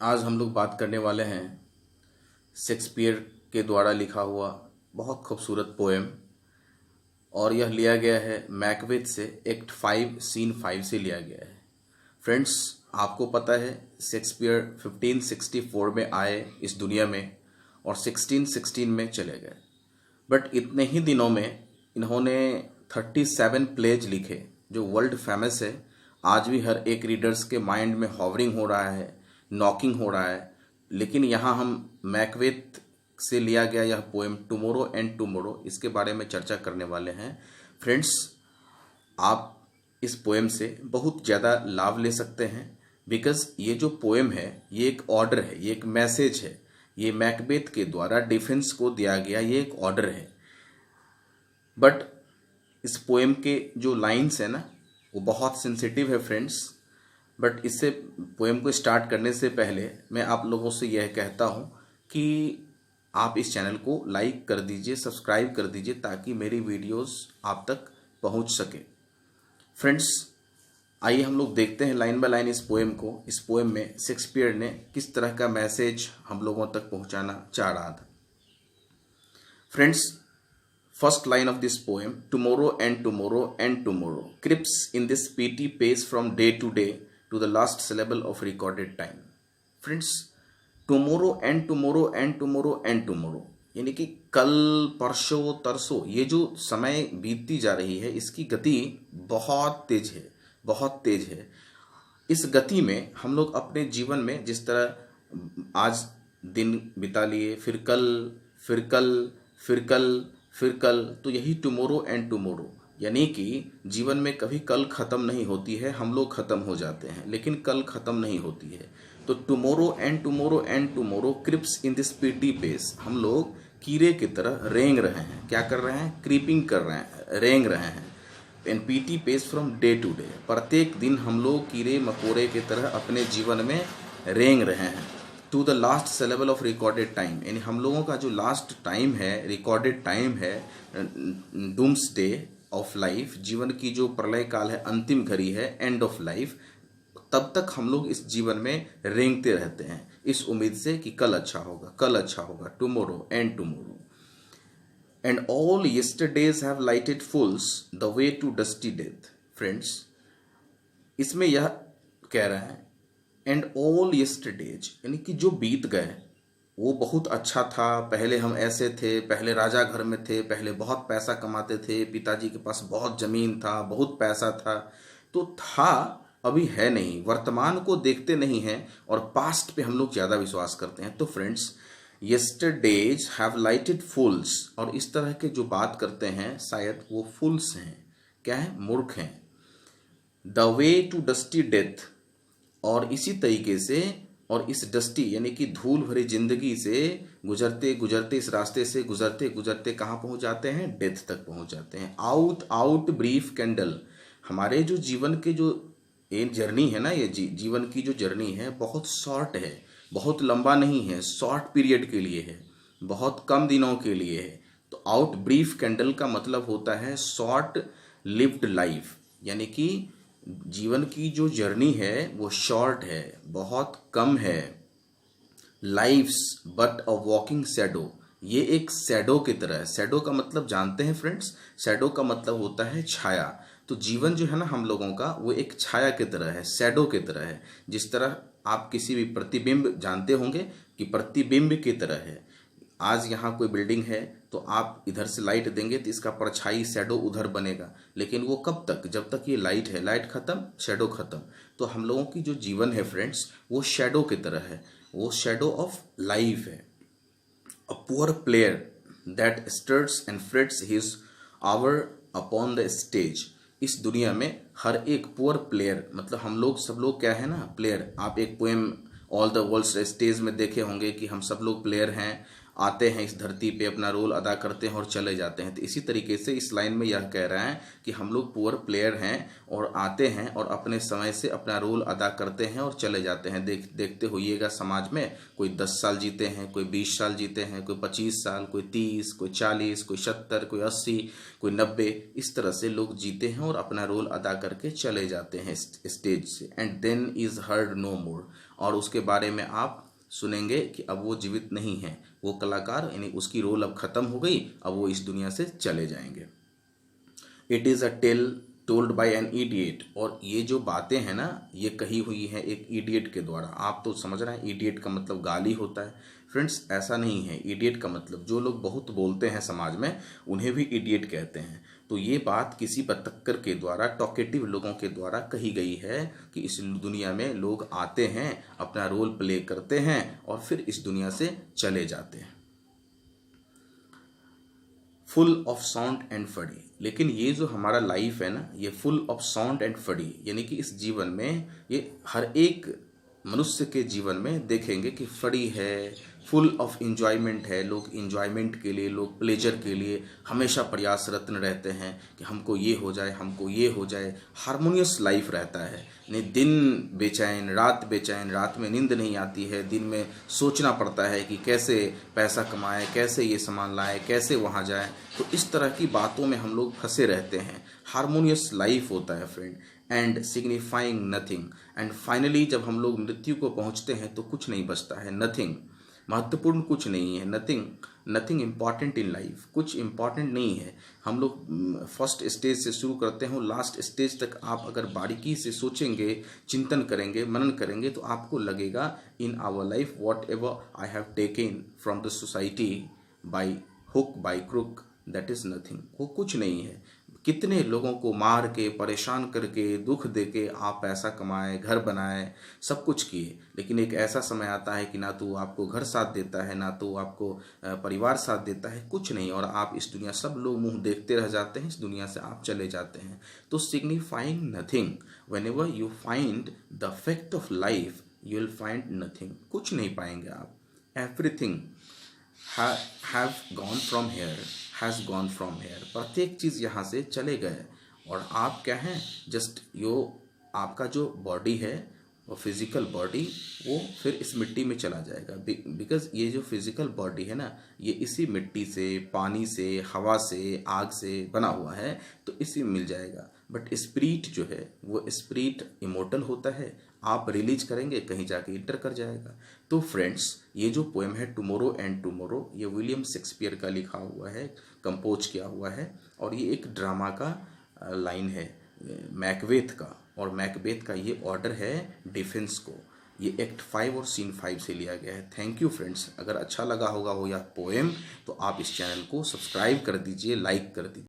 आज हम लोग बात करने वाले हैं शेक्सपियर के द्वारा लिखा हुआ बहुत खूबसूरत पोएम, और यह लिया गया है मैकबेथ से, एक्ट 5 सीन 5 से लिया गया है। फ्रेंड्स, आपको पता है शेक्सपियर 1564 में आए इस दुनिया में और 1616 में चले गए, बट इतने ही दिनों में इन्होंने 37 प्लेज लिखे जो वर्ल्ड फेमस है। आज भी हर एक रीडर्स के माइंड में हॉवरिंग हो रहा है, नॉकिंग हो रहा है। लेकिन यहाँ हम मैकबेथ से लिया गया यह पोएम टुमारो एंड टुमारो, इसके बारे में चर्चा करने वाले हैं। फ्रेंड्स, आप इस पोएम से बहुत ज़्यादा लाभ ले सकते हैं, बिकॉज ये जो पोएम है ये एक ऑर्डर है, ये एक मैसेज है। ये मैकबेथ के द्वारा डिफेंस को दिया गया ये एक ऑर्डर है। बट इस पोएम के जो लाइंस है ना वो बहुत सेंसिटिव है फ्रेंड्स। बट इससे पोएम को स्टार्ट करने से पहले मैं आप लोगों से यह कहता हूँ कि आप इस चैनल को लाइक कर दीजिए, सब्सक्राइब कर दीजिए, ताकि मेरी वीडियोस आप तक पहुँच सके। फ्रेंड्स, आइए हम लोग देखते हैं लाइन बाय लाइन इस पोएम को। इस पोएम में शेक्सपियर ने किस तरह का मैसेज हम लोगों तक पहुंचाना चाह रहा था। Friends, first line of this poem, tomorrow and tomorrow and tomorrow creeps in this petty pace from day to day to the last syllable of recorded time. Friends, tomorrow and tomorrow and tomorrow and tomorrow यानी कि कल, परसों, तरसों, ये जो समय बीतती जा रही है इसकी गति बहुत तेज है, बहुत तेज है। इस गति में हम लोग अपने जीवन में जिस तरह आज दिन बिता लिए, फिर कल, फिर कल, फिर कल, फिर कल, तो यही टुमारो एंड टुमारो, यानी कि जीवन में कभी कल ख़त्म नहीं होती है। हम लोग ख़त्म हो जाते हैं लेकिन कल ख़त्म नहीं होती है। तो tomorrow and tomorrow and tomorrow creeps in this petty pace, हम लोग कीड़े की तरह रेंग रहे हैं। क्या कर रहे हैं? क्रीपिंग कर रहे हैं, रेंग रहे हैं। And petty pace from day to day, प्रत्येक दिन हम लोग कीड़े मकोड़े की तरह अपने जीवन में रेंग रहे हैं। To the last syllable of recorded time, यानी हम लोगों का जो लास्ट टाइम है, रिकॉर्डेड टाइम है, डूम्स डे ऑफ लाइफ, जीवन की जो प्रलय काल है, अंतिम घड़ी है, एंड ऑफ लाइफ, तब तक हम लोग इस जीवन में रेंगते रहते हैं इस उम्मीद से कि कल अच्छा होगा, कल अच्छा होगा, tomorrow and tomorrow. And all yesterdays have lighted fools the way to dusty death. Friends, इसमें यह कह रहे हैं एंड ऑल यस्टरडेज, यानी कि जो बीत गए वो बहुत अच्छा था। पहले हम ऐसे थे, पहले राजा घर में थे, पहले बहुत पैसा कमाते थे, पिताजी के पास बहुत ज़मीन था, बहुत पैसा था, तो था, अभी है नहीं। वर्तमान को देखते नहीं हैं और पास्ट पे हम लोग ज़्यादा विश्वास करते हैं। तो फ्रेंड्स, यस्टरडेज हैव लाइटेड फूल्स, और इस तरह के जो बात करते हैं शायद वो फूल्स हैं। क्या है? मूर्ख हैं। The way to dusty death, और इसी तरीके से, और इस डस्टी यानी कि धूल भरी जिंदगी से गुजरते गुजरते, इस रास्ते से गुजरते गुजरते कहाँ पहुँच जाते हैं? डेथ तक पहुँच जाते हैं। आउट आउट ब्रीफ कैंडल, हमारे जो जीवन के जो ये जर्नी है ना, ये जीवन की जो जर्नी है बहुत शॉर्ट है, बहुत लंबा नहीं है, शॉर्ट पीरियड के लिए है, बहुत कम दिनों के लिए है। तो आउट ब्रीफ कैंडल का मतलब होता है शॉर्ट लिव्ड लाइफ, यानी कि जीवन की जो जर्नी है वो शॉर्ट है, बहुत कम है। Life's but a walking shadow, ये एक शैडो की तरह है। शैडो का मतलब जानते हैं फ्रेंड्स? शैडो का मतलब होता है छाया। तो जीवन जो है ना हम लोगों का, वो एक छाया की तरह है, शैडो की तरह है। जिस तरह आप किसी भी प्रतिबिंब जानते होंगे कि प्रतिबिंब की तरह है। आज यहाँ कोई बिल्डिंग है तो आप इधर से लाइट देंगे तो इसका परछाई शैडो उधर बनेगा, लेकिन वो कब तक? जब तक ये लाइट है, लाइट खत्म, शैडो खत्म। तो हम लोगों की जो जीवन है फ्रेंड्स, वो शैडो की तरह है, वो शैडो ऑफ लाइफ है। A poor player that struts and frets his hour upon the stage, इस दुनिया में हर एक पुअर प्लेयर, मतलब हम लोग सब लोग क्या है ना, प्लेयर। आप एक poem all the world stage में देखे होंगे कि हम सब लोग प्लेयर हैं, आते हैं इस धरती पे, अपना रोल अदा करते हैं और चले जाते हैं। तो इसी तरीके से इस लाइन में यह कह रहा है कि हम लोग पुअर प्लेयर हैं और आते हैं और अपने समय से अपना रोल अदा करते हैं और चले जाते हैं। देखते होइएगा समाज में कोई 10 साल जीते हैं, कोई 20 साल जीते हैं, कोई 25 साल, कोई 30, कोई 40, कोई 70, कोई 80, कोई 90, इस तरह से लोग जीते हैं और अपना रोल अदा करके चले जाते हैं स्टेज से। And then is heard no more, और उसके बारे में आप सुनेंगे कि अब वो जीवित नहीं है, वो कलाकार, यानी उसकी रोल अब खत्म हो गई, अब वो इस दुनिया से चले जाएंगे। It is a tale told by an idiot. और ये जो बातें हैं ना, ये कही हुई है एक इडियट के द्वारा। आप तो समझ रहे हैं इडियट का मतलब गाली होता है। फ्रेंड्स, ऐसा नहीं है। इडियट का मतलब जो लोग बहुत बोलते हैं समाज में, उन्हें भी इडियट कहते हैं। तो ये बात किसी बतक्कर के द्वारा, टॉकेटिव लोगों के द्वारा कही गई है कि इस दुनिया में लोग आते हैं, अपना रोल प्ले करते हैं और फिर इस दुनिया से चले जाते हैं। फुल ऑफ साउंड एंड फड़ी। लेकिन ये जो हमारा लाइफ है ना, ये फुल ऑफ साउंड एंड फड़ी, यानी कि इस जीवन में ये हर एक मनुष्य के जीवन में देखेंगे कि फड़ी है, फुल ऑफ इंजॉयमेंट है। लोग इंजॉयमेंट के लिए, लोग प्लेजर के लिए हमेशा प्रयासरत्न रहते हैं कि हमको ये हो जाए, हमको ये हो जाए। हारमोनियस लाइफ रहता है, नहीं दिन बेचैन, रात बेचैन, रात में नींद नहीं आती है, दिन में सोचना पड़ता है कि कैसे पैसा कमाएं, कैसे ये सामान लाएं, कैसे वहाँ जाएं। तो इस तरह की बातों में हम लोग फंसे रहते हैं। हारमोनियस लाइफ होता है friend, and signifying nothing. And finally जब हम लोग मृत्यु को पहुंचते हैं तो कुछ नहीं बचता है, नथिंग, महत्वपूर्ण कुछ नहीं है, nothing, nothing important in life, कुछ इम्पॉर्टेंट नहीं है। हम लोग फर्स्ट स्टेज से शुरू करते हैं, लास्ट स्टेज तक आप अगर बारीकी से सोचेंगे, चिंतन करेंगे, मनन करेंगे, तो आपको लगेगा in our life whatever I have taken from the society by hook by crook, that is nothing, वो कुछ नहीं है। कितने लोगों को मार के, परेशान करके, दुख दे के आप पैसा कमाए, घर बनाए, सब कुछ किए, लेकिन एक ऐसा समय आता है कि ना तो आपको घर साथ देता है, ना तो आपको परिवार साथ देता है, कुछ नहीं, और आप इस दुनिया, सब लोग मुंह देखते रह जाते हैं, इस दुनिया से आप चले जाते हैं। तो signifying nothing, when ever you find the fact of life you will find nothing, कुछ नहीं पाएंगे आप। Everything have gone from here, has gone from here, प्रत्येक चीज़ यहाँ से चले गए। और आप क्या हैं, जस्ट आपका जो बॉडी है, वो फिजिकल बॉडी, वो फिर इस मिट्टी में चला जाएगा। बिकॉज ये जो फिजिकल बॉडी है ना, ये इसी मिट्टी से, पानी से, हवा से, आग से बना हुआ है, तो इसी में मिल जाएगा। बट स्पिरिट जो है, वो स्पिरिट इमोर्टल होता है, आप रिलीज करेंगे, कहीं जाके इंटर कर जाएगा। तो फ्रेंड्स, ये जो पोएम है टुमारो एंड टुमारो, ये विलियम शेक्सपियर का लिखा हुआ है, कंपोज किया हुआ है, और ये एक ड्रामा का लाइन है मैकबेथ का, और मैकबेथ का ये ऑर्डर है डिफेंस को। ये एक्ट 5 और सीन 5 से लिया गया है। Thank you friends. अगर अच्छा लगा होगा हो यह पोएम, तो आप इस चैनल को सब्सक्राइब कर दीजिए, लाइक कर दीजिए।